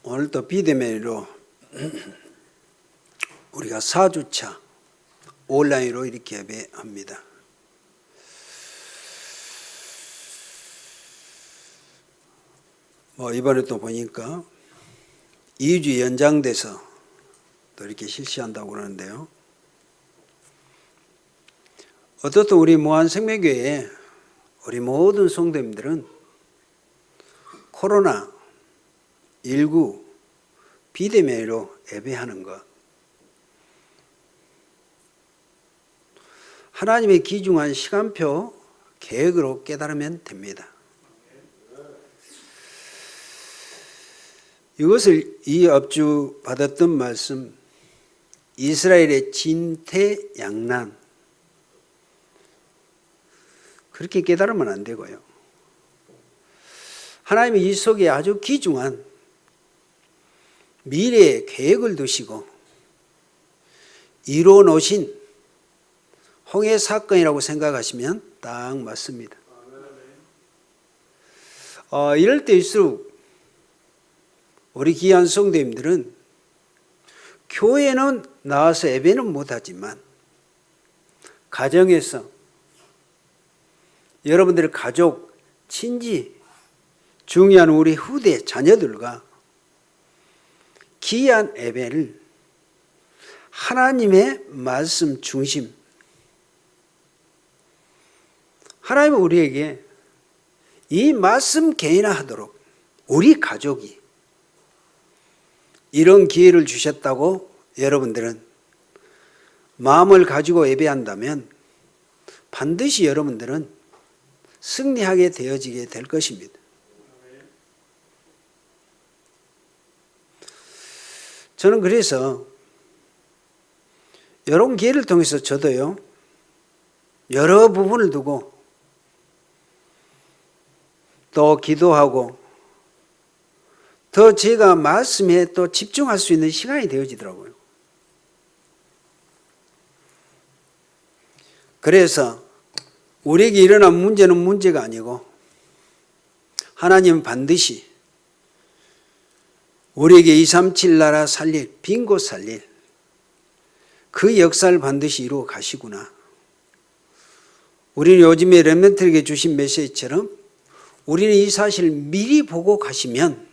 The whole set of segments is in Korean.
오늘도 비대면으로 우리가 4주차 온라인으로 이렇게 예배합니다. 이번에 또 보니까 2주 연장돼서 또 이렇게 실시한다고 그러는데요. 어떻든 우리 무한생명교회 우리 모든 성도님들은 코로나19 비대면으로 예배하는 것, 하나님의 기중한 시간표 계획으로 깨달으면 됩니다. 이것을 이 업주 받았던 말씀, 이스라엘의 진퇴양난, 그렇게 깨달으면 안 되고요. 하나님이 이 속에 아주 귀중한 미래의 계획을 두시고 이루어 놓으신 홍해 사건이라고 생각하시면 딱 맞습니다. 이럴 때일수록 우리 귀한 성도님들은 교회는 나와서 예배는 못하지만 가정에서 여러분들의 가족, 친지, 중요한 우리 후대 자녀들과 귀한 예배를 하나님의 말씀 중심, 하나님은 우리에게 이 말씀 개인화하도록 우리 가족이 이런 기회를 주셨다고 여러분들은 마음을 가지고 예배한다면 반드시 여러분들은 승리하게 되어지게 될 것입니다. 저는 그래서 이런 기회를 통해서 저도요, 여러 부분을 두고 또 기도하고 더 제가 말씀에 또 집중할 수 있는 시간이 되어지더라고요. 그래서 우리에게 일어난 문제는 문제가 아니고 하나님은 반드시 우리에게 237 나라 살릴, 빈 곳 살릴 그 역사를 반드시 이루어 가시구나. 우리는 요즘에 렘넌트에게 주신 메시지처럼 우리는 이 사실을 미리 보고 가시면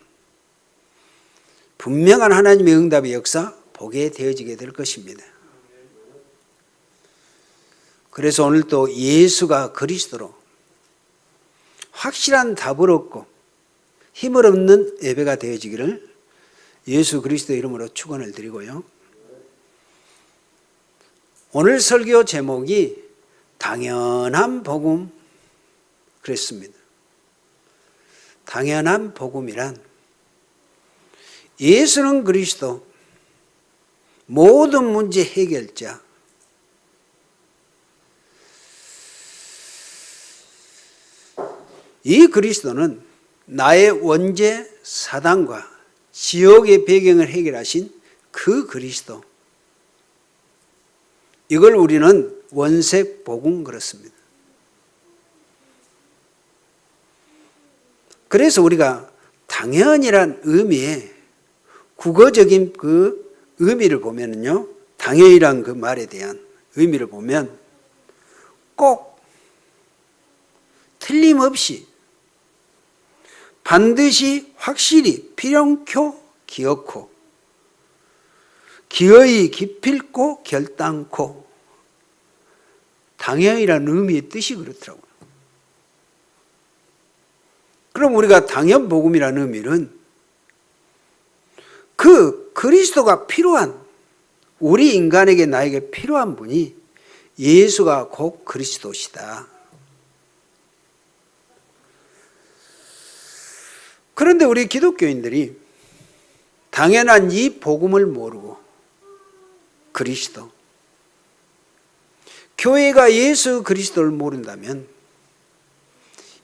분명한 하나님의 응답의 역사 보게 되어지게 될 것입니다. 그래서 오늘 또 예수가 그리스도로 확실한 답을 얻고 힘을 얻는 예배가 되어지기를 예수 그리스도의 이름으로 축원을 드리고요. 오늘 설교 제목이 당연한 복음 그랬습니다. 당연한 복음이란 예수는 그리스도, 모든 문제 해결자, 이 그리스도는 나의 원죄 사단과 지옥의 배경을 해결하신 그 그리스도, 이걸 우리는 원색 복음 그렇습니다. 그래서 우리가 당연이란 의미의 국어적인 그 의미를 보면요, 당연이란 그 말에 대한 의미를 보면 꼭 틀림없이 반드시 확실히 필연코 기어코 기어이 기필코 결단코 당연이라는 의미의 뜻이 그렇더라고요. 그럼 우리가 당연 복음이라는 의미는 그 그리스도가 필요한, 우리 인간에게 나에게 필요한 분이 예수가 곧 그리스도시다. 그런데 우리 기독교인들이 당연한 이 복음을 모르고 그리스도, 교회가 예수 그리스도를 모른다면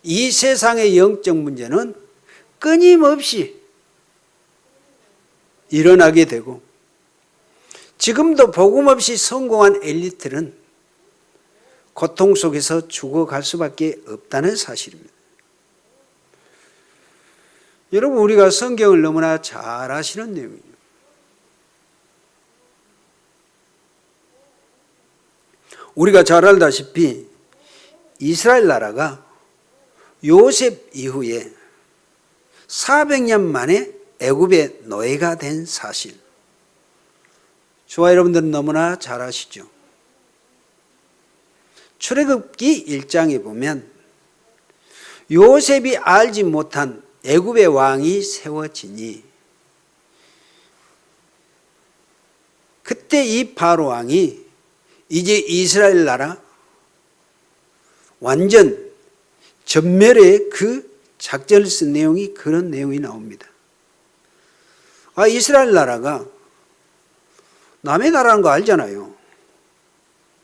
이 세상의 영적 문제는 끊임없이 일어나게 되고, 지금도 복음 없이 성공한 엘리트는 고통 속에서 죽어갈 수밖에 없다는 사실입니다. 여러분, 우리가 성경을 너무나 잘 아시는 내용이에요. 우리가 잘 알다시피 이스라엘 나라가 요셉 이후에 400년 만에 애굽의 노예가 된 사실, 저와 여러분들은 너무나 잘 아시죠. 출애굽기 1장에 보면 요셉이 알지 못한 애굽의 왕이 세워지니 그때 이 바로 왕이 이제 이스라엘 나라 완전 전멸의 그 작전을 쓴 내용이 그런 내용이 나옵니다. 이스라엘 나라가 남의 나라는 거 알잖아요.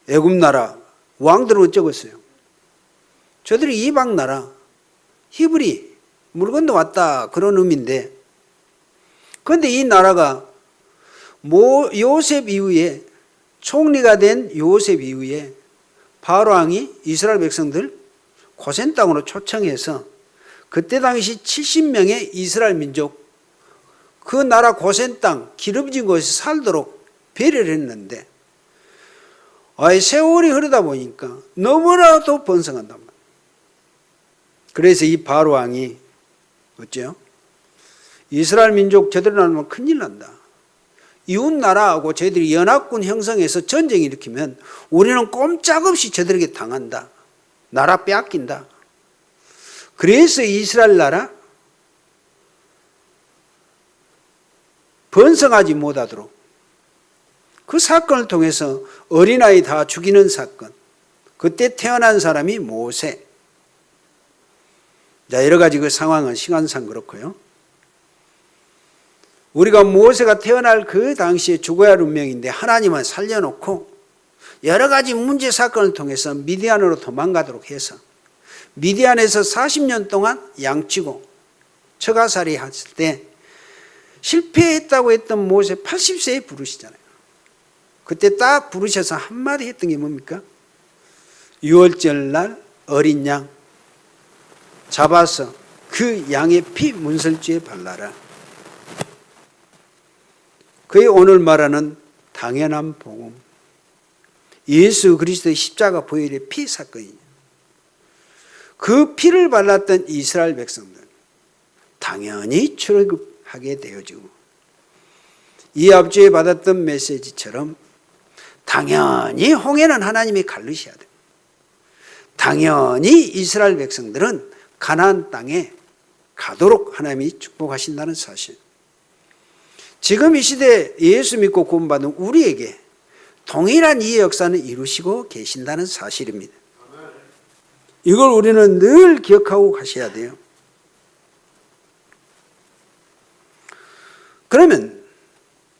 애굽 나라 왕들은 어쩌겠어요? 저들이 이방 나라 히브리 물 건너 왔다 그런 의미인데, 그런데 이 나라가 요셉 이후에 총리가 된 요셉 이후에 바로 왕이 이스라엘 백성들 고센 땅으로 초청해서 그때 당시 70명의 이스라엘 민족 그 나라 고센 땅 기름진 곳에 살도록 배려를 했는데, 세월이 흐르다 보니까 너무나도 번성한단 말이에요. 그래서 이 바로 왕이 어째요? 이스라엘 민족 저대로 나면 큰일 난다. 이웃 나라하고 저희들이 연합군 형성해서 전쟁 일으키면 우리는 꼼짝없이 저들에게 당한다. 나라 빼앗긴다. 그래서 이스라엘 나라 번성하지 못하도록 그 사건을 통해서 어린아이 다 죽이는 사건, 그때 태어난 사람이 모세. 자, 여러 가지 그 상황은 시간상 그렇고요. 우리가 모세가 태어날 그 당시에 죽어야 할 운명인데 하나님은 살려놓고 여러 가지 문제 사건을 통해서 미디안으로 도망가도록 해서 미디안에서 40년 동안 양치고 처가살이 했을 때 실패했다고 했던 모세 80세에 부르시잖아요. 그때 딱 부르셔서 한마디 했던 게 뭡니까? 6월절 날 어린 양 잡아서 그 양의 피 문설주에 발라라. 그게 오늘 말하는 당연한 복음, 예수 그리스도의 십자가 보혈의 피 사건이에요. 그 피를 발랐던 이스라엘 백성들 당연히 출애굽하게 되어지고, 이 앞주에 받았던 메시지처럼 당연히 홍해는 하나님이 가르셔야 돼요. 당연히 이스라엘 백성들은 가나안 땅에 가도록 하나님이 축복하신다는 사실. 지금 이 시대에 예수 믿고 구원받은 우리에게 동일한 이 역사는 이루시고 계신다는 사실입니다. 이걸 우리는 늘 기억하고 가셔야 돼요. 그러면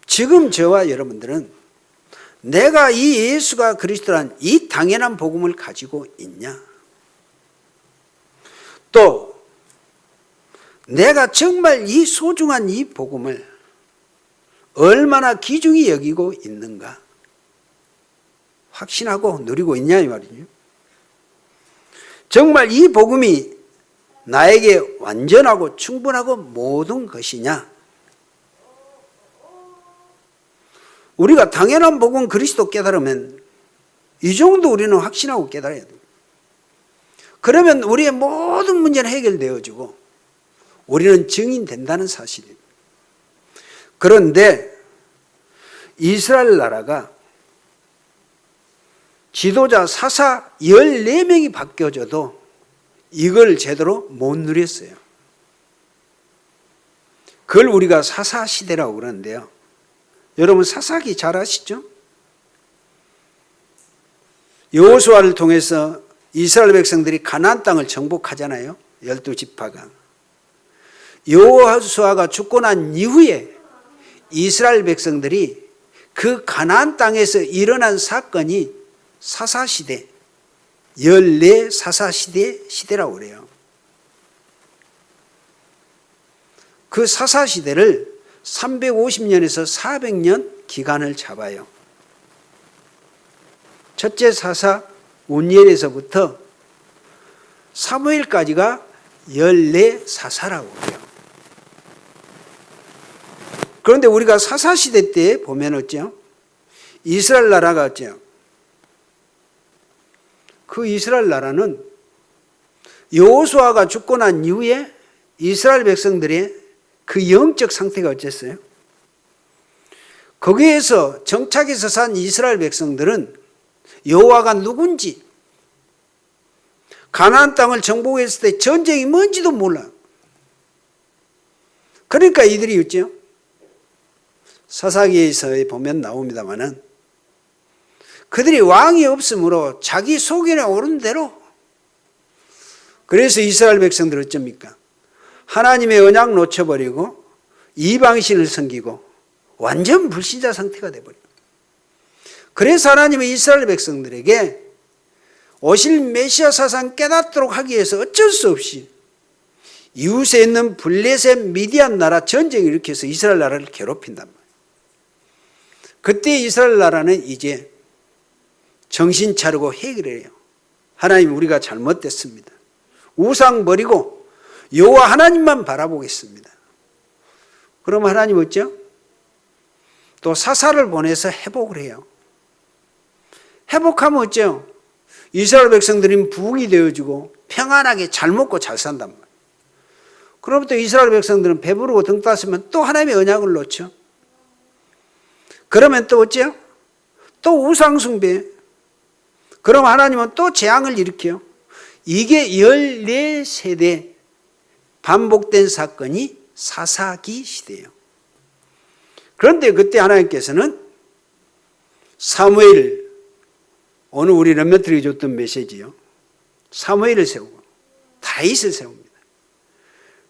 지금 저와 여러분들은 내가 이 예수가 그리스도란 이 당연한 복음을 가지고 있냐? 또 내가 정말 이 소중한 이 복음을 얼마나 귀중히 여기고 있는가 확신하고 누리고 있냐 이 말이죠. 정말 이 복음이 나에게 완전하고 충분하고 모든 것이냐? 우리가 당연한 복음 그리스도 깨달으면 이 정도 우리는 확신하고 깨달아야 돼요. 그러면 우리의 모든 문제는 해결되어지고 우리는 증인된다는 사실입니다. 그런데 이스라엘 나라가 지도자 사사 14명이 바뀌어져도 이걸 제대로 못 누렸어요. 그걸 우리가 사사시대라고 그러는데요. 여러분 사사기 잘 아시죠? 여호수아를 통해서 이스라엘 백성들이 가나안 땅을 정복하잖아요. 12지파가. 여호수아가 죽고 난 이후에 이스라엘 백성들이 그 가나안 땅에서 일어난 사건이 사사시대, 14사사시대 시대라고 그래요. 그 사사시대를 350년에서 400년 기간을 잡아요. 첫째 사사 온니엘에서부터 사무엘까지가 14사사라고 해요. 그런데 우리가 사사시대 때 보면 어째요? 이스라엘 나라가 어째요? 그 이스라엘 나라는 여호수아가 죽고 난 이후에 이스라엘 백성들의 그 영적 상태가 어땠어요? 거기에서 정착해서 산 이스라엘 백성들은 여호와가 누군지, 가나안 땅을 정복했을 때 전쟁이 뭔지도 몰라. 그러니까 이들이 있죠. 사사기에서 보면 나옵니다마는 그들이 왕이 없으므로 자기 속에 오른 대로, 그래서 이스라엘 백성들 어쩝니까? 하나님의 언약 놓쳐버리고 이방신을 섬기고 완전 불신자 상태가 돼버려요. 그래서 하나님은 이스라엘 백성들에게 오실 메시아 사상 깨닫도록 하기 위해서 어쩔 수 없이 이웃에 있는 블레셋 미디안 나라 전쟁을 일으켜서 이스라엘 나라를 괴롭힌단 말이에요. 그때 이스라엘 나라는 이제 정신 차리고 회개를 해요. 하나님, 우리가 잘못됐습니다. 우상 버리고 여호와 하나님만 바라보겠습니다. 그럼 하나님 어쩌? 또 사사를 보내서 회복을 해요. 회복하면 어쩌요? 이스라엘 백성들이 부흥이 되어지고 평안하게 잘 먹고 잘 산단 말이에요. 그로부터 이스라엘 백성들은 배부르고 등 따스면 또 하나님의 언약을 놓죠. 그러면 또 어째요? 또 우상숭배. 그럼 하나님은 또 재앙을 일으켜요. 이게 14세대 반복된 사건이 사사기 시대예요. 그런데 그때 하나님께서는 사무엘, 오늘 우리 렘넌트들이 줬던 메시지요. 사무엘을 세우고 다윗을 세웁니다.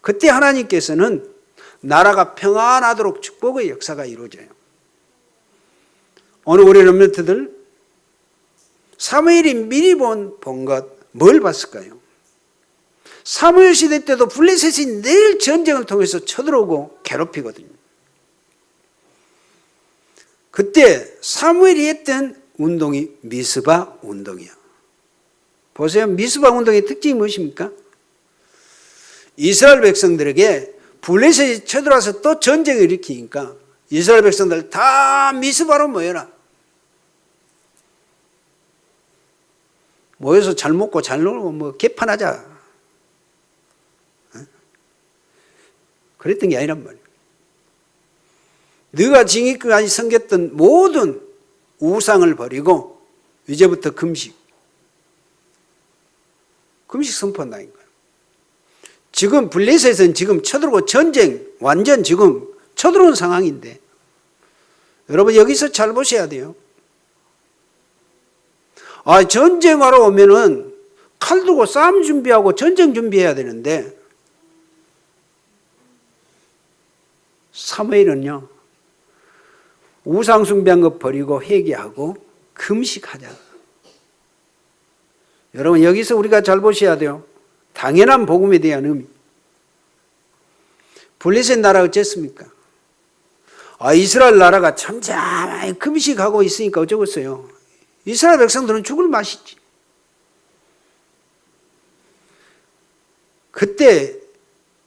그때 하나님께서는 나라가 평안하도록 축복의 역사가 이루어져요. 오늘 우리 렘넌트들 사무엘이 미리 본 것 뭘 봤을까요? 사무엘 시대 때도 블레셋이 늘 전쟁을 통해서 쳐들어오고 괴롭히거든요. 그때 사무엘이 했던 운동이 미스바 운동이에요. 보세요. 미스바 운동의 특징이 무엇입니까? 이스라엘 백성들에게 블레셋이 쳐들어와서 또 전쟁을 일으키니까 이스라엘 백성들 다 미스바로 모여라. 모여서 잘 먹고 잘 놀고 뭐 개판하자. 그랬던 게 아니란 말이에요. 네가 지금까지 섬겼던 모든 우상을 버리고 이제부터 금식 선포한다는 거예요. 지금 블레셋은 지금 쳐들어오고 전쟁 완전 지금 쳐들어온 상황인데 여러분 여기서 잘 보셔야 돼요. 전쟁하러 오면은 칼 들고 싸움 준비하고 전쟁 준비해야 되는데 사무엘은요 우상 숭배한 것 버리고 회개하고 금식하자. 여러분 여기서 우리가 잘 보셔야 돼요. 당연한 복음에 대한 의미. 블레셋 나라 어쨌습니까? 이스라엘 나라가 잠잠하게 금식하고 있으니까 어쩌겠어요. 이스라엘 백성들은 죽을 맛이지. 그때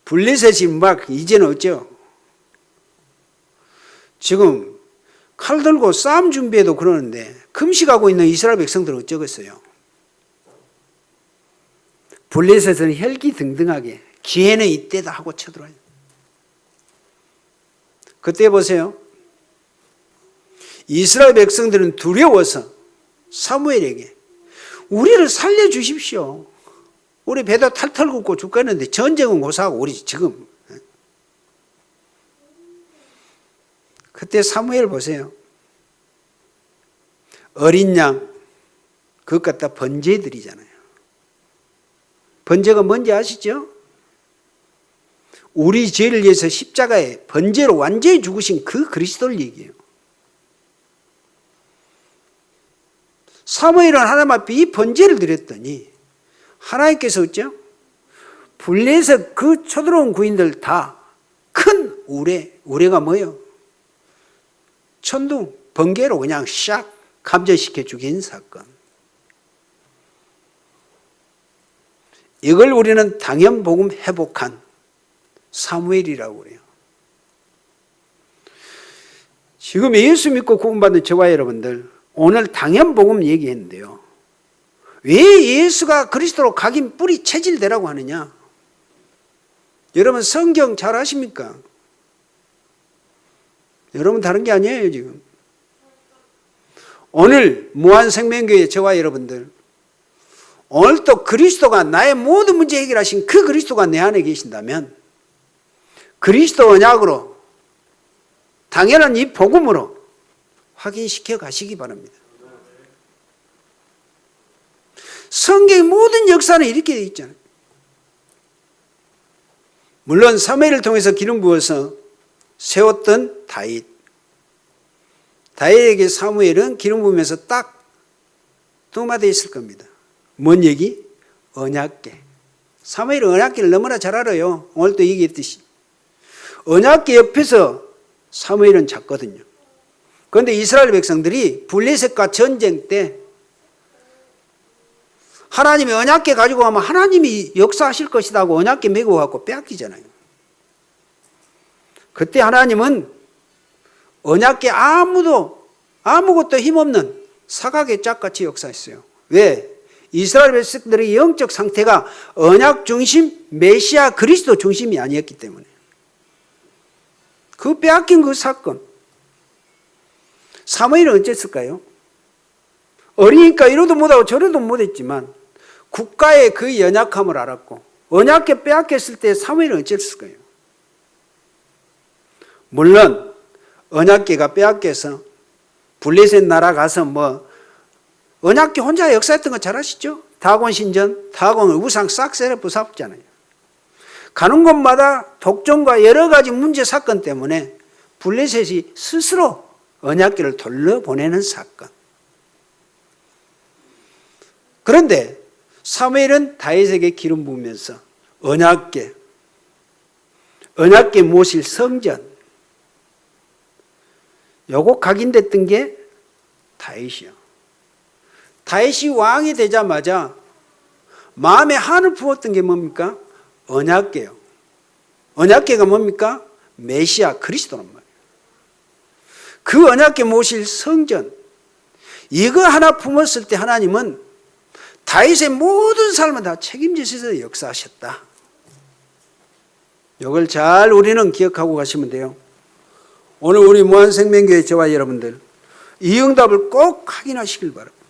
블레셋이 막 이제는 어째요? 지금 칼 들고 싸움 준비해도 그러는데 금식하고 있는 이스라엘 백성들은 어쩌겠어요? 블레셋은 혈기등등하게 기회는 이때다 하고 쳐들어요. 그때 보세요. 이스라엘 백성들은 두려워서 사무엘에게 우리를 살려주십시오. 우리 배도 탈탈 굽고 죽겠는데 전쟁은 고사하고 우리 지금. 그때 사무엘 보세요. 어린 양 그것 갖다 번제 드리잖아요. 번제가 뭔지 아시죠? 우리 죄를 위해서 십자가에 번제로 완전히 죽으신 그 그리스도를 얘기해요. 사무엘은 하나님 앞에 이 번제를 드렸더니 하나님께서 어쩌죠? 블레셋 그 쳐들어온 구인들 다 큰 우레가 뭐예요? 천둥, 번개로 그냥 샥 감전시켜 죽인 사건. 이걸 우리는 당연복음 회복한 사무엘이라고 그래요. 지금 예수 믿고 구원받는 저와 여러분들, 오늘 당연복음 얘기했는데요. 왜 예수가 그리스도로 각인 뿌리 체질되라고 하느냐? 여러분 성경 잘 아십니까? 여러분 다른 게 아니에요 지금. 오늘 무한생명교회 저와 여러분들, 오늘 또 그리스도가 나의 모든 문제 해결하신 그 그리스도가 내 안에 계신다면 그리스도 언약으로 당연한 이 복음으로 확인시켜 가시기 바랍니다. 성경의 모든 역사는 이렇게 되어 있잖아요. 물론 사무엘을 통해서 기름 부어서 세웠던 다윗. 다윗에게 사무엘은 기름 부으면서 딱 두 마디 있을 겁니다. 뭔 얘기? 언약궤. 사무엘은 언약궤를 너무나 잘 알아요. 오늘도 얘기했듯이. 언약궤 옆에서 사무엘은 잤거든요. 그런데 이스라엘 백성들이 블레셋과 전쟁 때 하나님이 언약궤 가지고 가면 하나님이 역사하실 것이다 하고 언약궤 메고 갖고 빼앗기잖아요. 그때 하나님은 언약궤 아무것도 힘없는 사각의 짝같이 역사했어요. 왜? 이스라엘 백성들의 영적 상태가 언약 중심, 메시아 그리스도 중심이 아니었기 때문에. 그 빼앗긴 그 사건. 사무엘은 어쨌을까요? 어리니까 이러도 못하고 저러도 못했지만 국가의 그 연약함을 알았고 언약궤 빼앗겼을 때 사무엘은 어쨌을까요? 물론 언약궤가 빼앗겨서 블레셋 나라 가서 언약궤 혼자 역사했던 거 잘 아시죠? 다곤 신전, 다곤 우상 싹 세려 부쉈잖아요. 가는 곳마다 독점과 여러 가지 문제 사건 때문에 블레셋이 스스로 언약궤를 돌려보내는 사건. 그런데 사무엘은 다윗에게 기름 부으면서 언약궤 모실 성전, 요거 각인됐던 게 다윗이요. 다윗이 왕이 되자마자 마음에 한을 부었던 게 뭡니까? 언약궤요. 언약궤가 뭡니까? 메시아 그리스도란 말이에요. 그 언약궤 모실 성전, 이거 하나 품었을 때 하나님은 다윗의 모든 삶을 다 책임지셔서 역사하셨다. 이걸 잘 우리는 기억하고 가시면 돼요. 오늘 우리 무한생명교회 저와 여러분들, 이 응답을 꼭 확인하시길 바랍니다.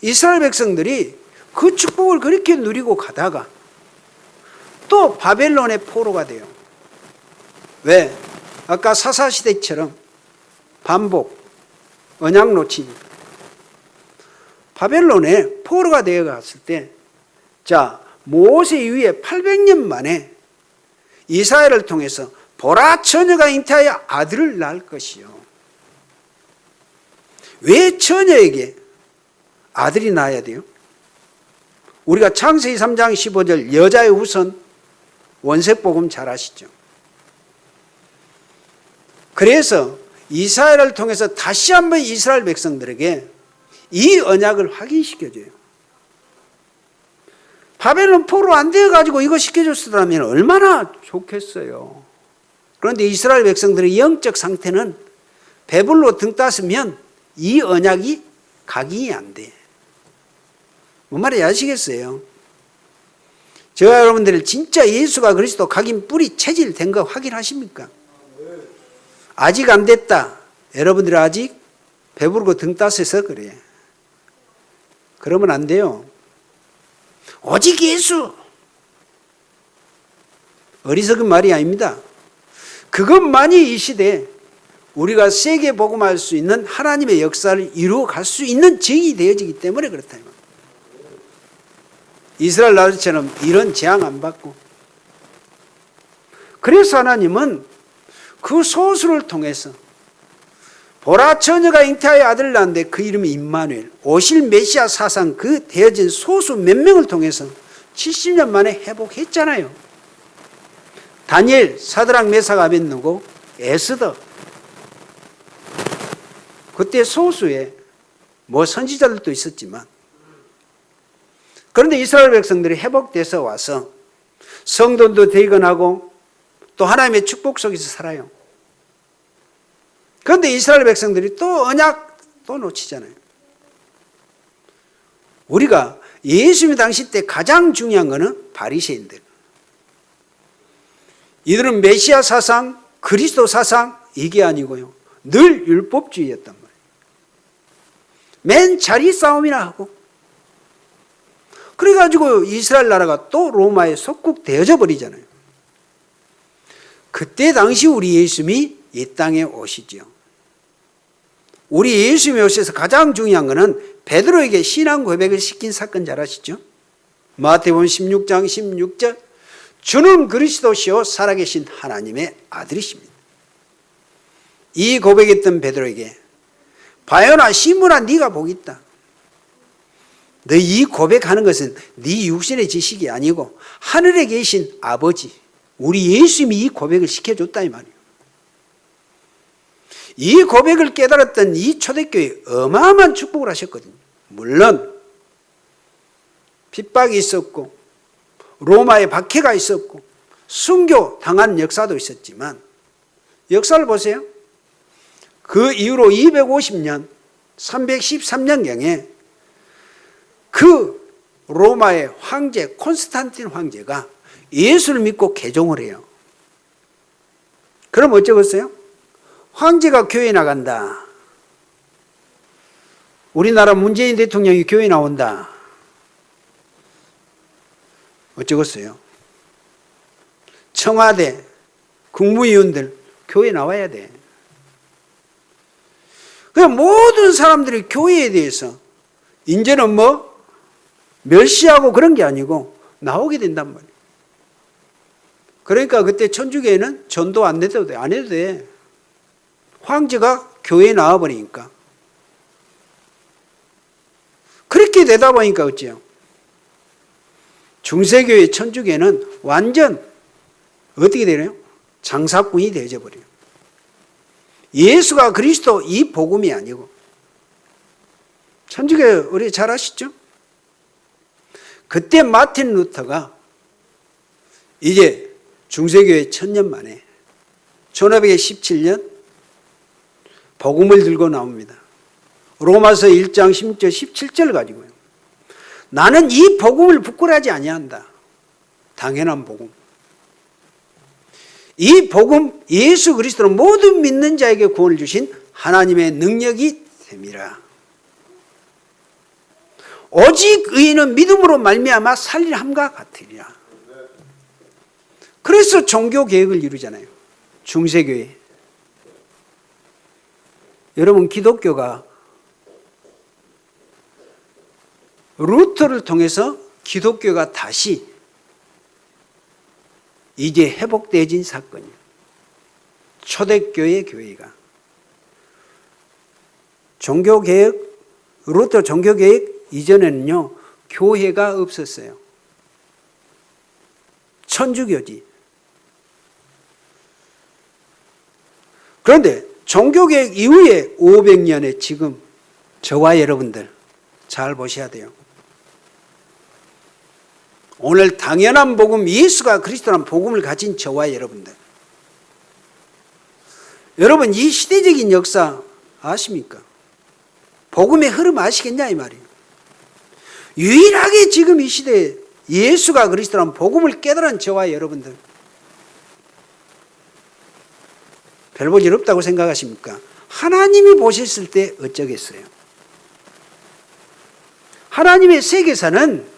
이스라엘 백성들이 그 축복을 그렇게 누리고 가다가 또 바벨론의 포로가 돼요. 왜? 아까 사사시대처럼 반복, 언약 놓치니까. 바벨론에 포로가 되어 갔을 때, 모세 이후에 800년 만에 이스라엘을 통해서 보라 처녀가 잉태하여 아들을 낳을 것이요. 왜 처녀에게 아들이 낳아야 돼요? 우리가 창세기 3장 15절 여자의 후손 원색복음 잘 아시죠? 그래서 이스라엘을 통해서 다시 한번 이스라엘 백성들에게 이 언약을 확인시켜줘요. 바벨론 포로 안 되어가지고 이거 시켜줬으면 얼마나 좋겠어요. 그런데 이스라엘 백성들의 영적 상태는 배불러 등 따스면 이 언약이 각인이 안 돼. 뭔 말인지 아시겠어요? 저와 여러분들 진짜 예수가 그리스도 각인 뿌리 체질 된 거 확인하십니까? 아직 안 됐다. 여러분들이 아직 배부르고 등 따스해서 그래. 그러면 안 돼요. 오직 예수. 어리석은 말이 아닙니다. 그것만이 이 시대에 우리가 세계 복음할 수 있는 하나님의 역사를 이루어 갈 수 있는 증이 되어지기 때문에 그렇다. 이스라엘 나라처럼 이런 재앙 안 받고. 그래서 하나님은 그 소수를 통해서 보라 처녀가 잉태하여 아들을 낳았는데 그 이름이 임마누엘, 오실 메시아 사상 그 되어진 소수 몇 명을 통해서 70년 만에 회복했잖아요. 다니엘, 사드락, 메삭, 아벳느고, 에스더. 그때 소수의 선지자들도 있었지만, 그런데 이스라엘 백성들이 회복돼서 와서 성도도 대건하고 또 하나님의 축복 속에서 살아요. 그런데 이스라엘 백성들이 또 언약 또 놓치잖아요. 우리가 예수님 당시 때 가장 중요한 거는 바리새인들. 이들은 메시아 사상, 그리스도 사상 이게 아니고요. 늘 율법주의였단 말이에요. 맨 자리 싸움이나 하고. 그래가지고 이스라엘 나라가 또 로마에 속국되어져 버리잖아요. 그때 당시 우리 예수님이 이 땅에 오시지요. 우리 예수님이 오셔서 가장 중요한 것은 베드로에게 신앙 고백을 시킨 사건 잘 아시죠? 마태복음 16장 16절 주는 그리스도시요 살아계신 하나님의 아들이십니다. 이 고백했던 베드로에게 바요나 시므나 네가 복이 있다. 너 이 고백하는 것은 네 육신의 지식이 아니고 하늘에 계신 아버지 우리 예수님이 이 고백을 시켜줬다 이 말이에요. 이 고백을 깨달았던 이 초대교회 어마어마한 축복을 하셨거든요. 물론 핍박이 있었고 로마의 박해가 있었고 순교 당한 역사도 있었지만 역사를 보세요. 그 이후로 250년 313년경에 그 로마의 황제 콘스탄틴 황제가 예수를 믿고 개종을 해요. 그럼 어쩌겠어요? 황제가 교회 나간다. 우리나라 문재인 대통령이 교회 나온다. 어쩌겠어요? 청와대 국무위원들 교회 나와야 돼. 그냥 모든 사람들이 교회에 대해서 이제는 멸시하고 그런 게 아니고 나오게 된단 말이에요. 그러니까 그때 천주교회는 전도 안 해도 돼. 안 해도 돼. 황제가 교회에 나와버리니까. 그렇게 되다 보니까 어째요? 중세교회 천주교회는 완전 어떻게 되나요? 장사꾼이 되어져 버려요. 예수가 그리스도 이 복음이 아니고. 천주교회 우리 잘 아시죠? 그때 마틴 루터가 이제 중세교회 1000년 만에 1517년 복음을 들고 나옵니다. 로마서 1장 16절 17절 가지고요. 나는 이 복음을 부끄러워하지 아니한다. 당연한 복음. 이 복음 예수 그리스도는 모든 믿는 자에게 구원을 주신 하나님의 능력이 됨이라. 오직 의인은 믿음으로 말미암아 살림함과 같으리라. 그래서 종교 개혁을 이루잖아요. 중세교회. 여러분 기독교가 루터를 통해서 기독교가 다시 이제 회복되어진 사건이에요. 초대교회 교회가 종교개혁, 루터 종교개혁 이전에는요 교회가 없었어요. 천주교지. 그런데 종교개혁 이후에 500년에 지금 저와 여러분들 잘 보셔야 돼요. 오늘 당연한 복음 예수가 그리스도란 복음을 가진 저와 여러분들. 여러분 이 시대적인 역사 아십니까? 복음의 흐름 아시겠냐 이 말이에요. 유일하게 지금 이 시대에 예수가 그리스도란 복음을 깨달은 저와 여러분들. 별 볼 일 없다고 생각하십니까? 하나님이 보셨을 때 어쩌겠어요? 하나님의 세계사는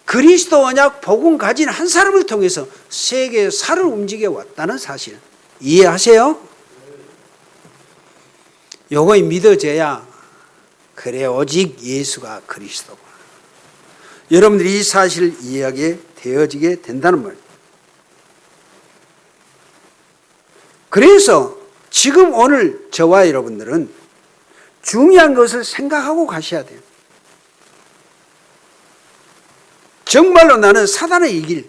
그리스도 언약 복음 가진 한 사람을 통해서 세계사를 움직여 왔다는 사실 이해하세요? 요거 믿어져야 그래 오직 예수가 그리스도고 여러분들이 이 사실을 이해하게 되어지게 된다는 말이에요. 그래서 지금 오늘 저와 여러분들은 중요한 것을 생각하고 가셔야 돼요. 정말로 나는 사단의 이길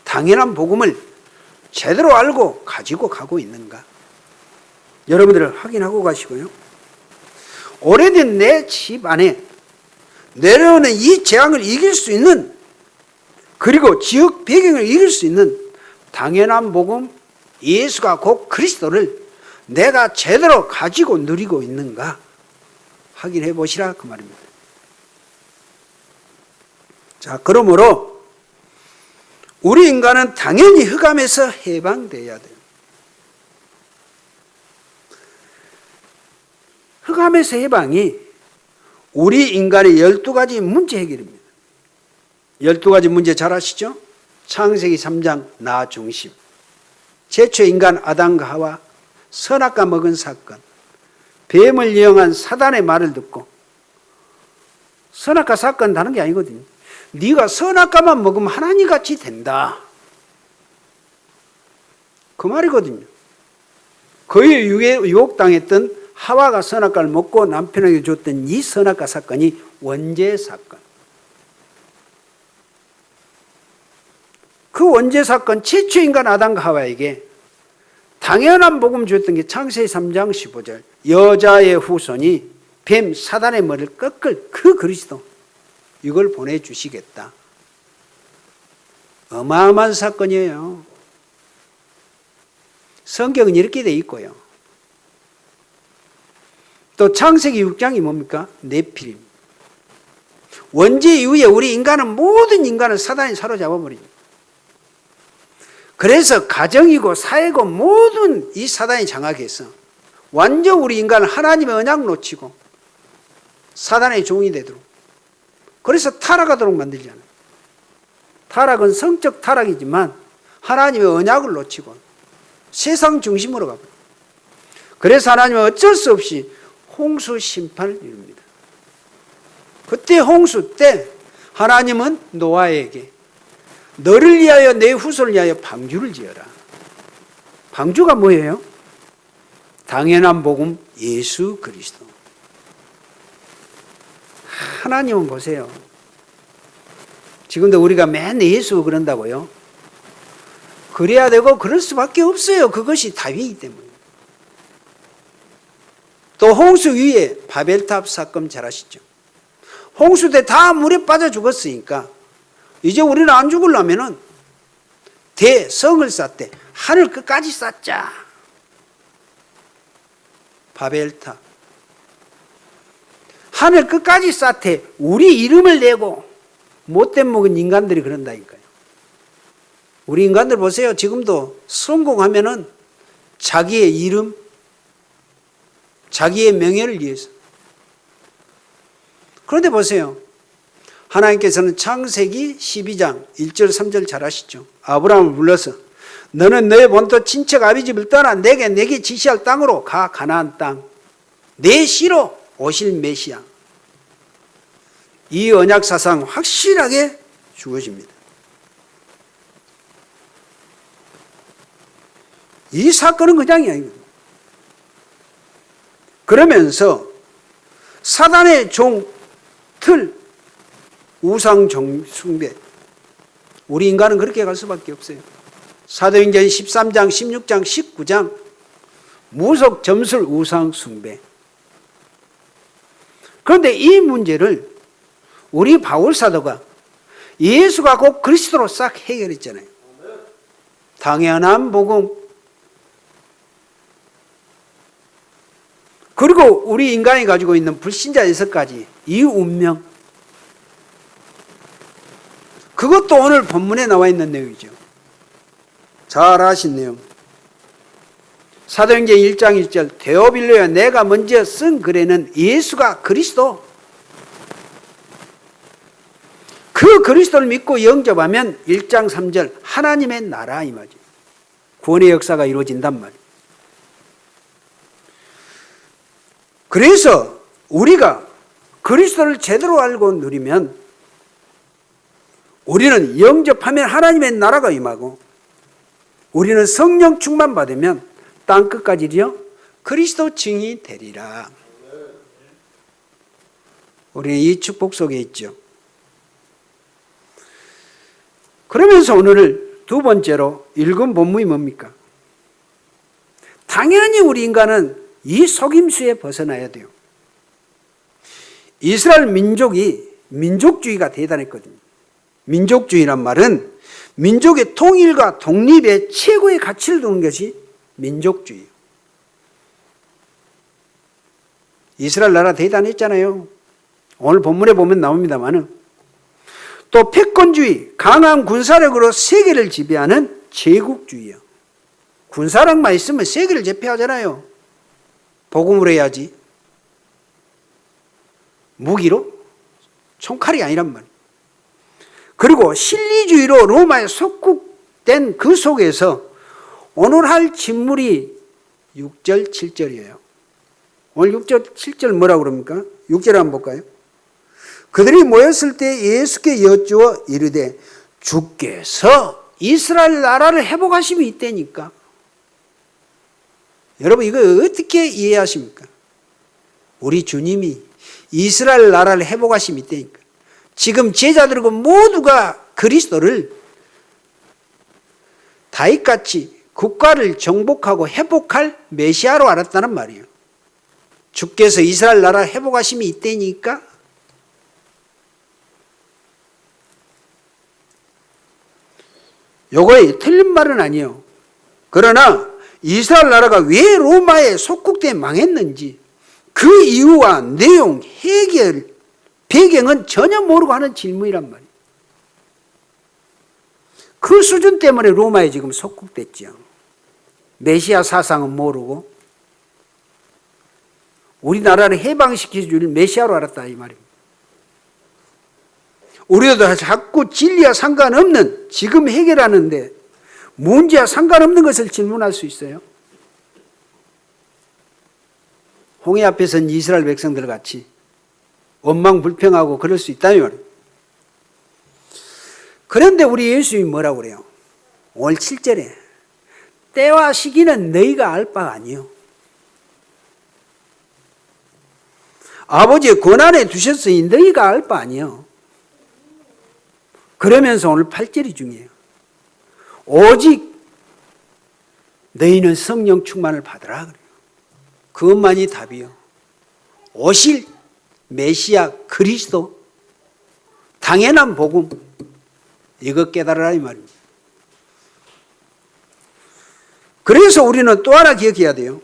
당연한 복음을 제대로 알고 가지고 가고 있는가? 여러분들을 확인하고 가시고요. 오래된 내 집 안에 내려오는 이 재앙을 이길 수 있는 그리고 지역 배경을 이길 수 있는 당연한 복음 예수가 곧 그리스도를 내가 제대로 가지고 누리고 있는가 확인해 보시라 그 말입니다. 자, 그러므로 우리 인간은 당연히 흑암에서 해방되어야 돼요. 흑암에서 해방이 우리 인간의 12가지 문제 해결입니다. 12가지 문제 잘 아시죠? 창세기 3장 나 중심, 최초 인간 아담과 하와 선악과 먹은 사건, 뱀을 이용한 사단의 말을 듣고, 선악과 사건 다른 게 아니거든요. 네가 선악과만 먹으면 하나님같이 된다, 그 말이거든요. 그의 유혹당했던 하와가 선악과를 먹고 남편에게 줬던 이 선악과 사건이 원죄 사건. 그 원죄 사건, 최초 인간 아담과 하와에게 당연한 복음 줬던 게 창세기 3장 15절, 여자의 후손이 뱀 사단의 머리를 꺾을 그 그리스도, 이걸 보내주시겠다. 어마어마한 사건이에요. 성경은 이렇게 돼 있고요. 또 창세기 6장이 뭡니까? 네피림. 원죄 이후에 우리 인간은, 모든 인간을 사단이 사로잡아버리죠. 그래서 가정이고 사회고 모든 이 사단이 장악해서 완전 우리 인간을 하나님의 언약 놓치고 사단의 종이 되도록, 그래서 타락하도록 만들잖아요. 타락은 성적 타락이지만 하나님의 언약을 놓치고 세상 중심으로 가버려요. 그래서 하나님은 어쩔 수 없이 홍수 심판을 이룹니다. 그때 홍수 때 하나님은 노아에게 너를 위하여 내 후손을 위하여 방주를 지어라. 방주가 뭐예요? 당연한 복음 예수 그리스도. 하나님은 보세요. 지금도 우리가 맨날 예수 그런다고요. 그래야 되고 그럴 수밖에 없어요. 그것이 답이기 때문에. 또 홍수 위에 바벨탑 사건 잘 아시죠? 홍수 때 다 물에 빠져 죽었으니까 이제 우리는 안 죽으려면은 대성을 쌓되 하늘 끝까지 쌓자. 바벨탑. 하늘 끝까지 쌓되 우리 이름을 내고, 못된 먹은 인간들이 그런다니까요. 우리 인간들 보세요. 지금도 성공하면은 자기의 이름, 자기의 명예를 위해서. 그런데 보세요. 하나님께서는 창세기 12장 1절 3절 잘 아시죠? 아브라함을 불러서 너는 너의 본토 친척 아비집을 떠나 내게 지시할 땅으로 가. 가나안 땅, 내 시로 오실 메시아. 이 언약 사상 확실하게 주어집니다. 이 사건은 그냥이 아니거든요. 그러면서 사단의 종, 틀, 우상 숭배, 우리 인간은 그렇게 갈 수밖에 없어요. 사도행전 13장, 16장, 19장 무속 점술 우상 숭배. 그런데 이 문제를 우리 바울 사도가 예수가 곧 그리스도로 싹 해결했잖아요. 당연한 복음. 그리고 우리 인간이 가지고 있는 불신자 6가지 이 운명, 그것도 오늘 본문에 나와 있는 내용이죠. 잘 아신 내용. 사도행전 1장 1절 데오빌로야 내가 먼저 쓴 글에는 예수가 그리스도, 그 그리스도를 믿고 영접하면 1장 3절 하나님의 나라 이 말이죠. 구원의 역사가 이루어진단 말이에요. 그래서 우리가 그리스도를 제대로 알고 누리면 우리는 영접하면 하나님의 나라가 임하고, 우리는 성령 충만 받으면 땅 끝까지요 그리스도 증이 되리라. 우리는 이 축복 속에 있죠. 그러면서 오늘 두 번째로 읽은 본문이 뭡니까? 당연히 우리 인간은 이 속임수에 벗어나야 돼요. 이스라엘 민족이 민족주의가 대단했거든요. 민족주의란 말은 민족의 통일과 독립에 최고의 가치를 두는 것이 민족주의예요. 이스라엘 나라 대단했잖아요. 오늘 본문에 보면 나옵니다만은 또 패권주의, 강한 군사력으로 세계를 지배하는 제국주의요. 군사력만 있으면 세계를 제패하잖아요. 복음으로 해야지. 무기로? 총칼이 아니란 말이에요. 그리고 실리주의로 로마에 속국된 그 속에서 오늘 할 진물이 6절, 7절이에요. 오늘 6절, 7절 뭐라고 그럽니까? 6절 한번 볼까요? 그들이 모였을 때 예수께 여쭈어 이르되 주께서 이스라엘 나라를 회복하심이 있다니까. 여러분 이거 어떻게 이해하십니까? 우리 주님이 이스라엘 나라를 회복하심이 있다니까. 지금 제자들과 모두가 그리스도를 다윗같이 국가를 정복하고 회복할 메시아로 알았다는 말이에요. 주께서 이스라엘 나라 회복하심이 있다니까. 요거에 틀린 말은 아니에요. 그러나 이스라엘 나라가 왜 로마에 속국돼 망했는지 그 이유와 내용, 해결, 배경은 전혀 모르고 하는 질문이란 말이에요. 그 수준 때문에 로마에 지금 속국됐죠. 메시아 사상은 모르고 우리나라를 해방시켜줄 메시아로 알았다 이 말입니다. 우리도 자꾸 진리와 상관없는 지금 해결하는데 문제와 상관없는 것을 질문할 수 있어요. 홍해 앞에서는 이스라엘 백성들 같이 원망불평하고 그럴 수 있다는 말이에요. 그런데 우리 예수님이 뭐라고 그래요? 오늘 7절에 때와 시기는 너희가 알 바가 아니요. 아버지의 권한에 두셨으니 너희가 알 바 아니요. 그러면서 오늘 8절이 중요해요. 오직 너희는 성령 충만을 받으라 그래요. 그것만이 답이요. 오실 메시아 그리스도 당연한 복음 이거 깨달으라 이 말입니다. 그래서 우리는 또 하나 기억해야 돼요.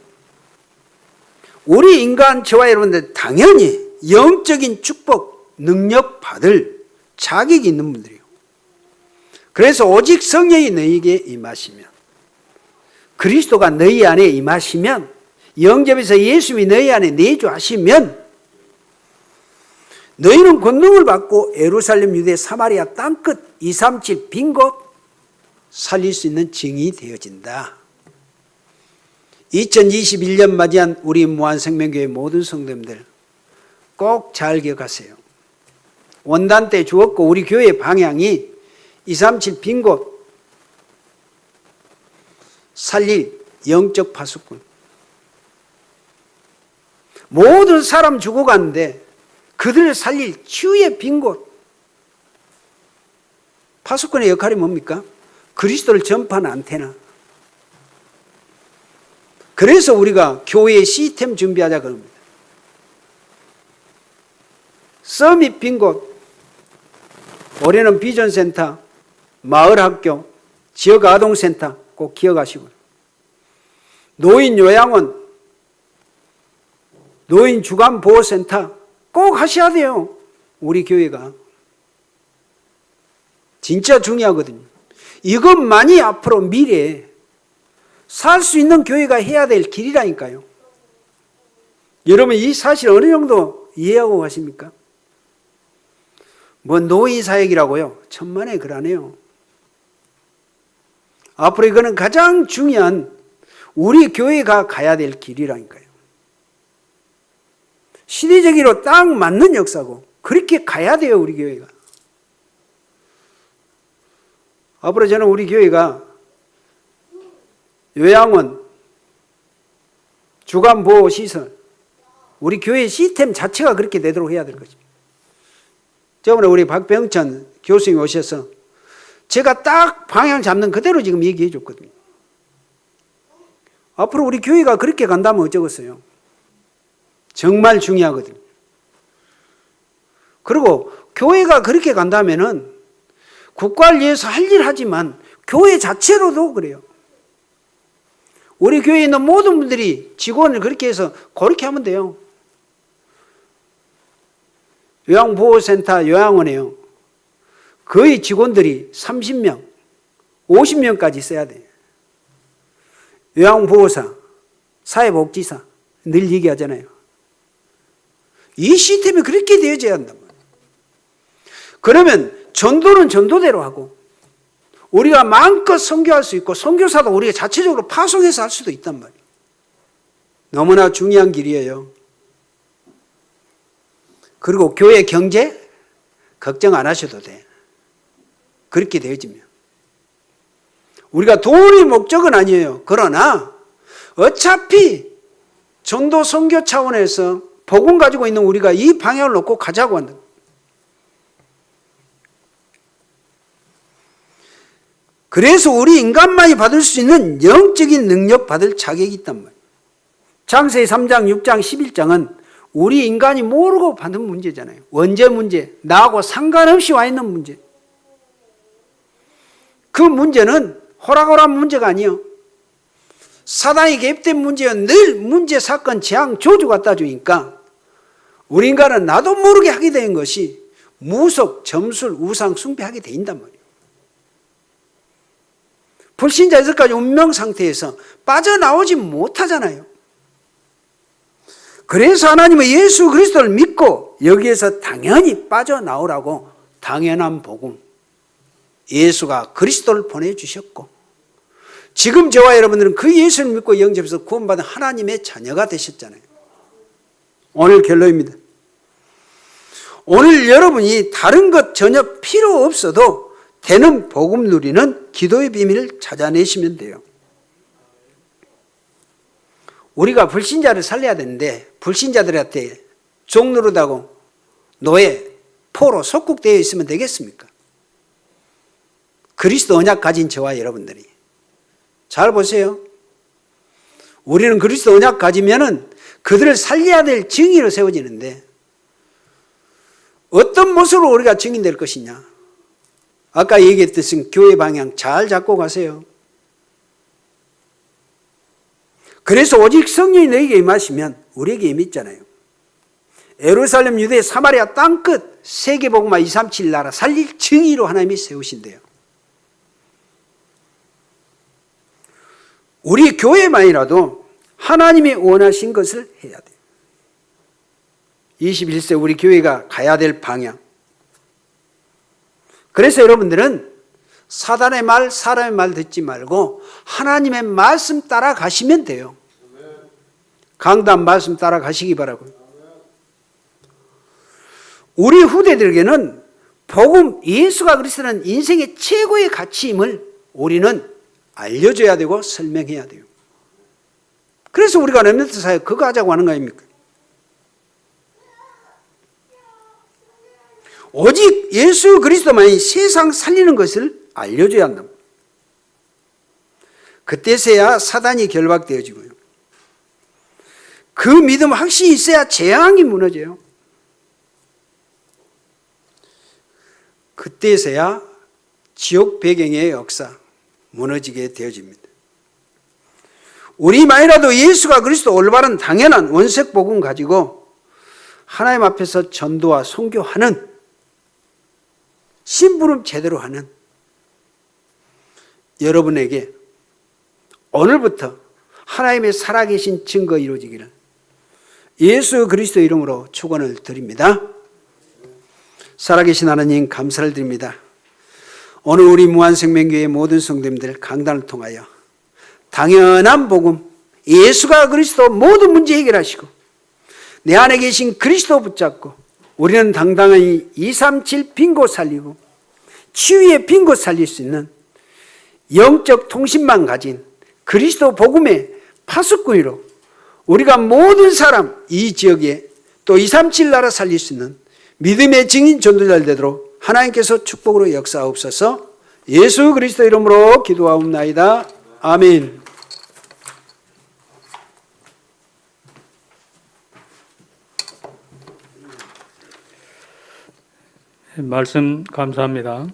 우리 인간 저와 여러분들 당연히 영적인 축복 능력 받을 자격이 있는 분들이에요. 그래서 오직 성령이 너희에게 임하시면 그리스도가 너희 안에 임하시면 영접에서 예수님이 너희 안에 내주하시면 너희는 권능을 받고 예루살렘, 유대, 사마리아 땅끝 237 빈 곳 살릴 수 있는 증인이 되어진다. 2021년 맞이한 우리 무한생명교회 모든 성도님들 꼭 잘 기억하세요. 원단 때 주었고 우리 교회의 방향이 237 빈 곳 살릴 영적 파수꾼. 모든 사람 죽어가는데 그들을 살릴 치유의 빈 곳. 파수꾼의 역할이 뭡니까? 그리스도를 전파하는 안테나. 그래서 우리가 교회의 시스템 준비하자 그럽니다. 서밋 빈 곳, 올해는 비전센터, 마을학교, 지역아동센터 꼭 기억하시고요. 노인 요양원, 노인 주간보호센터 꼭 하셔야 돼요. 우리 교회가. 진짜 중요하거든요. 이것만이 앞으로 미래에 살 수 있는 교회가 해야 될 길이라니까요. 여러분 이 사실 어느 정도 이해하고 가십니까? 뭐 노인사역이라고요? 천만에 그러네요. 앞으로 이거는 가장 중요한 우리 교회가 가야 될 길이라니까요. 시대적으로 딱 맞는 역사고 그렇게 가야 돼요 우리 교회가. 앞으로 저는 우리 교회가 요양원, 주간보호시설, 우리 교회 시스템 자체가 그렇게 되도록 해야 될 것입니다. 저번에 우리 박병천 교수님이 오셔서 제가 딱 방향 잡는 그대로 지금 얘기해 줬거든요. 앞으로 우리 교회가 그렇게 간다면 어쩌겠어요? 정말 중요하거든요. 그리고 교회가 그렇게 간다면은 국가를 위해서 할 일 하지만 교회 자체로도 그래요. 우리 교회에 있는 모든 분들이 직원을 그렇게 해서 그렇게 하면 돼요. 요양보호센터 요양원에요. 거의 직원들이 30명, 50명까지 써야 돼요. 요양보호사, 사회복지사 늘 얘기하잖아요. 이 시스템이 그렇게 되어져야 한단 말이에요. 그러면 전도는 전도대로 하고 우리가 마음껏 선교할 수 있고 선교사도 우리가 자체적으로 파송해서 할 수도 있단 말이에요. 너무나 중요한 길이에요. 그리고 교회 경제 걱정 안 하셔도 돼. 그렇게 되어지면. 우리가 돈이 목적은 아니에요. 그러나 어차피 전도 선교 차원에서 복음 가지고 있는 우리가 이 방향을 놓고 가자고 한다. 그래서 우리 인간만이 받을 수 있는 영적인 능력 받을 자격이 있단 말이에요. 창세기 3장, 6장, 11장은 우리 인간이 모르고 받은 문제잖아요. 원죄 문제, 나하고 상관없이 와 있는 문제. 그 문제는 호락호락 문제가 아니에요. 사단이 개입된 문제요. 늘 문제, 사건, 재앙, 저주 갖다 주니까 우리 인간은 나도 모르게 하게 된 것이 무속, 점술, 우상, 숭배하게 된단 말이에요. 불신자 여기까지 운명 상태에서 빠져나오지 못하잖아요. 그래서 하나님은 예수 그리스도를 믿고 여기에서 당연히 빠져나오라고 당연한 복음, 예수가 그리스도를 보내주셨고 지금 저와 여러분들은 그 예수를 믿고 영접해서 구원받은 하나님의 자녀가 되셨잖아요. 오늘 결론입니다. 오늘 여러분이 다른 것 전혀 필요 없어도 되는 복음 누리는 기도의 비밀을 찾아내시면 돼요. 우리가 불신자를 살려야 되는데 불신자들한테 종노릇하고 노예, 포로 속국되어 있으면 되겠습니까? 그리스도 언약 가진 저와 여러분들이 잘 보세요. 우리는 그리스도 언약 가지면은 그들을 살려야 될 증인으로 세워지는데 어떤 모습으로 우리가 증인될 것이냐? 아까 얘기했듯이 교회 방향 잘 잡고 가세요. 그래서 오직 성령이 너에게 임하시면 우리에게 임했잖아요. 예루살렘, 유대, 사마리아 땅끝 세계복음화 237 나라 살릴 증인으로 하나님이 세우신대요. 우리 교회만이라도 하나님이 원하신 것을 해야 돼요. 21세 우리 교회가 가야 될 방향. 그래서 여러분들은 사단의 말, 사람의 말 듣지 말고 하나님의 말씀 따라가시면 돼요. 강단 말씀 따라가시기 바라고요. 우리 후대들에게는 복음, 예수가 그리스도는 인생의 최고의 가치임을 우리는 알려줘야 되고 설명해야 돼요. 그래서 우리가 렘넌트 사회 그거 하자고 하는 거 아닙니까? 오직 예수 그리스도만이 세상 살리는 것을 알려줘야 한다. 그때서야 사단이 결박되어지고요. 그 믿음 확신이 있어야 재앙이 무너져요. 그때서야 지옥 배경의 역사 무너지게 되어집니다. 우리만이라도 예수가 그리스도 올바른 당연한 원색 복음 가지고 하나님 앞에서 전도와 선교하는 심부름 제대로 하는 여러분에게 오늘부터 하나님의 살아계신 증거 이루어지기를 예수 그리스도 이름으로 축원을 드립니다. 살아계신 하나님 감사를 드립니다. 오늘 우리 무한생명교회 모든 성도님들 강단을 통하여 당연한 복음, 예수가 그리스도 모든 문제 해결하시고 내 안에 계신 그리스도 붙잡고 우리는 당당히 237 빈곳 살리고 치유의 빈곳 살릴 수 있는 영적 통신만 가진 그리스도 복음의 파수꾼으로 우리가 모든 사람 이 지역에 또 237 나라 살릴 수 있는 믿음의 증인 전도자들 되도록 하나님께서 축복으로 역사하옵소서. 예수 그리스도 이름으로 기도하옵나이다. 아멘. 말씀 감사합니다.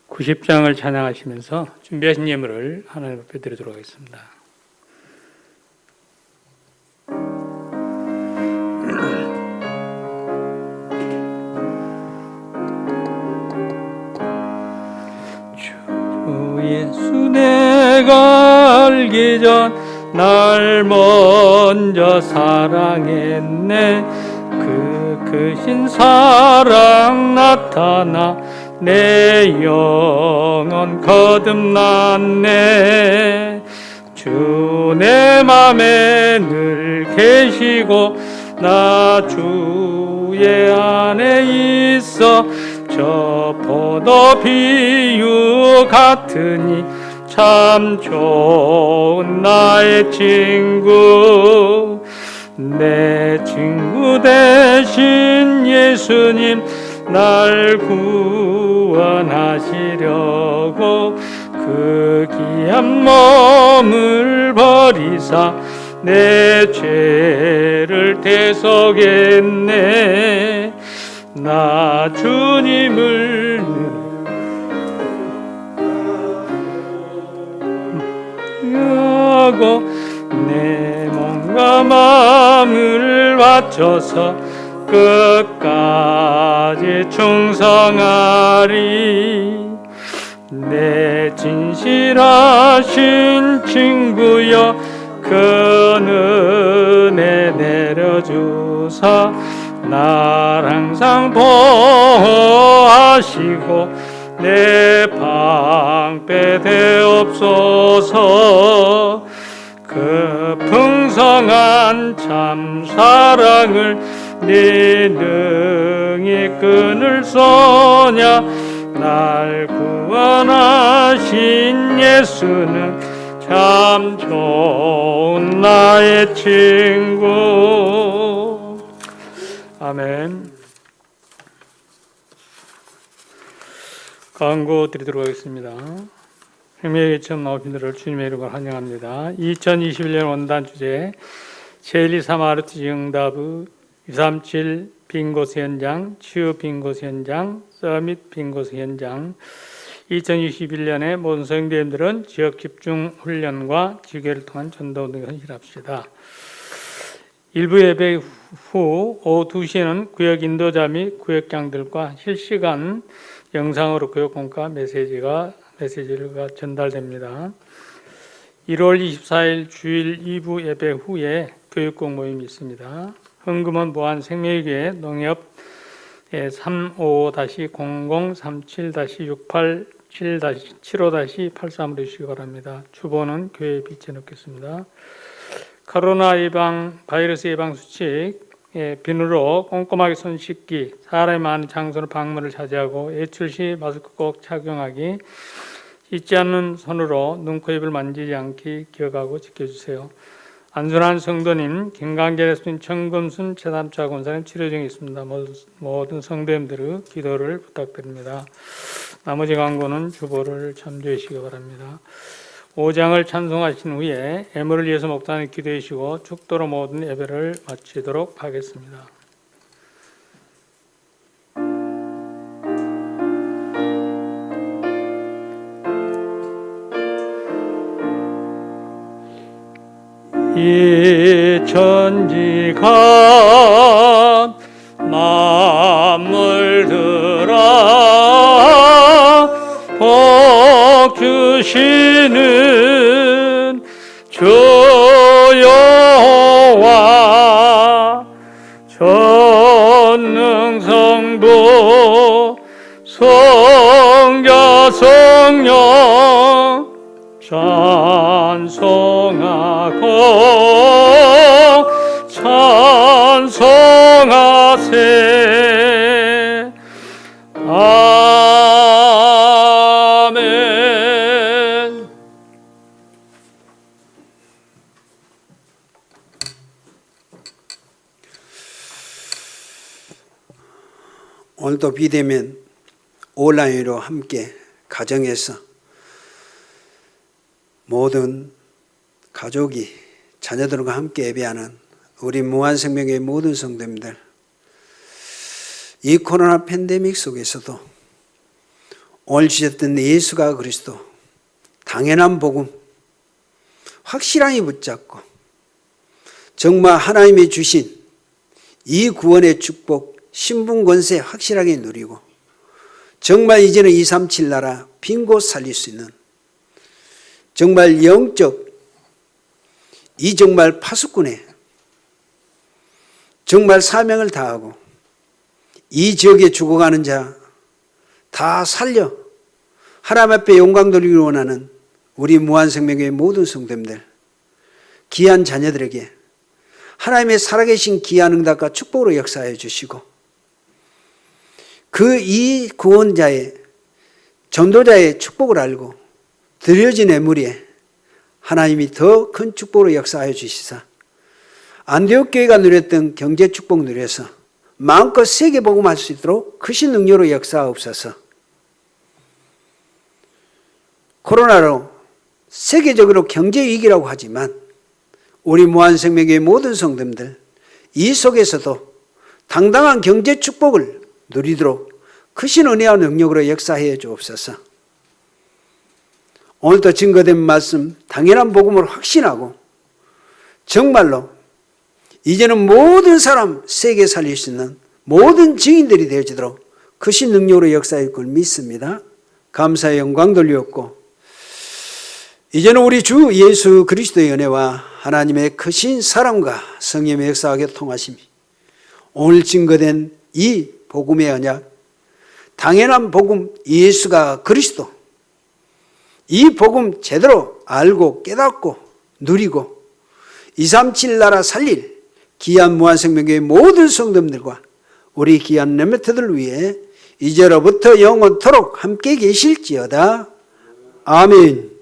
90장을 찬양하시면서 준비하신 예물을 하나님 앞에 드리도록 하겠습니다. 날 먼저 사랑했네. 그 크신 사랑 나타나 내 영혼 거듭났네. 주 내 맘에 늘 계시고 나 주의 안에 있어 저 포도 비유 같으니 참 좋은 나의 친구. 내 친구 되신 예수님 날 구원하시려고 그 귀한 몸을 버리사 내 죄를 대속했네. 나 주님을 하고 내 몸과 마음을 바쳐서 끝까지 충성하리. 내 진실하신 친구여 그 은혜 내려주사 날 항상 보호하시고 내 방패 되옵소서. 그 풍성한 참 사랑을 네 능히 끊을 소냐. 날 구원하신 예수는 참 좋은 나의 친구. 아멘. 광고 드리도록 하겠습니다. 생명의 처음 나오신 분들을 주님의 이름으로 환영합니다. 2021년 원단 주제 제123 응답의 237 빈곳 현장, 치유 빈곳 현장, 서밋 빈곳 현장. 2021년에 모든 성도님들은 지역 집중 훈련과 지교를 통한 전도 등을 헌신합시다. 일부 예배 후 오후 2시에는 구역 인도자 및 구역장들과 실시간 영상으로 교육공과 메시지가 전달됩니다. 1월 24일 주일 2부 예배 후에 교육공 모임이 있습니다. 헌금은 무한 생명교회 농협 355-0037-68-75-83으로 주시기 바랍니다. 주보는 교회에 비춰놓겠습니다. 코로나 예방, 바이러스 예방 수칙, 비누로 꼼꼼하게 손 씻기, 사람이 많은 장소로 방문을 자제하고 외출 시 마스크 꼭 착용하기, 씻지 않는 손으로 눈, 코, 입을 만지지 않기 기억하고 지켜주세요. 안순환 성도님, 김강재 청금순 제3차 권사님 치료 중에 있습니다. 모든 성도님들의 기도를 부탁드립니다. 나머지 광고는 주보를 참조해 주시기 바랍니다. 5장을 찬송하신 후에 애물을 위해서 목사님 기도해 주시고 축도로 모든 예배를 마치도록 하겠습니다. 이 천지가 만물들아 복 주시는 주 여호와 전능성부 성자 성령 찬송하고 찬송하세. 아멘. 오늘도 비대면 온라인으로 함께 가정에서 모든 가족이 자녀들과 함께 예배하는 우리 무한생명의 모든 성도님들, 이 코로나 팬데믹 속에서도 오늘 주셨던 예수가 그리스도 당연한 복음 확실하게 붙잡고 정말 하나님이 주신 이 구원의 축복 신분 권세 확실하게 누리고 정말 이제는 237 나라 빈 곳 살릴 수 있는 정말 영적 이 정말 파수꾼에 정말 사명을 다하고 이 지역에 죽어가는 자 다 살려 하나님 앞에 영광 돌리기를 원하는 우리 무한생명의 모든 성도님들, 귀한 자녀들에게 하나님의 살아계신 귀한 응답과 축복으로 역사해 주시고 그 이 구원자의 전도자의 축복을 알고 드려진 애물에 하나님이 더 큰 축복으로 역사하여 주시사 안디옥 교회가 누렸던 경제 축복 누려서 마음껏 세계 복음할 수 있도록 크신 능력으로 역사하옵소서. 코로나로 세계적으로 경제 위기라고 하지만 우리 무한생명의 모든 성도님들 이 속에서도 당당한 경제 축복을 누리도록 크신 은혜와 능력으로 역사해 주옵소서. 오늘도 증거된 말씀 당연한 복음을 확신하고 정말로 이제는 모든 사람 세계 살릴 수 있는 모든 증인들이 되어지도록 크신 능력으로 역사할 걸 믿습니다. 감사의 영광 돌리옵고 이제는 우리 주 예수 그리스도의 은혜와 하나님의 크신 사랑과 성령의 역사하게 통하심이 오늘 증거된 이 복음의 언약, 당연한 복음 예수가 그리스도, 이 복음 제대로 알고 깨닫고 누리고 237 나라 살릴 귀한 무한생명의 모든 성도들과 우리 귀한 레메트들 위해 이제로부터 영원토록 함께 계실지어다. 아멘.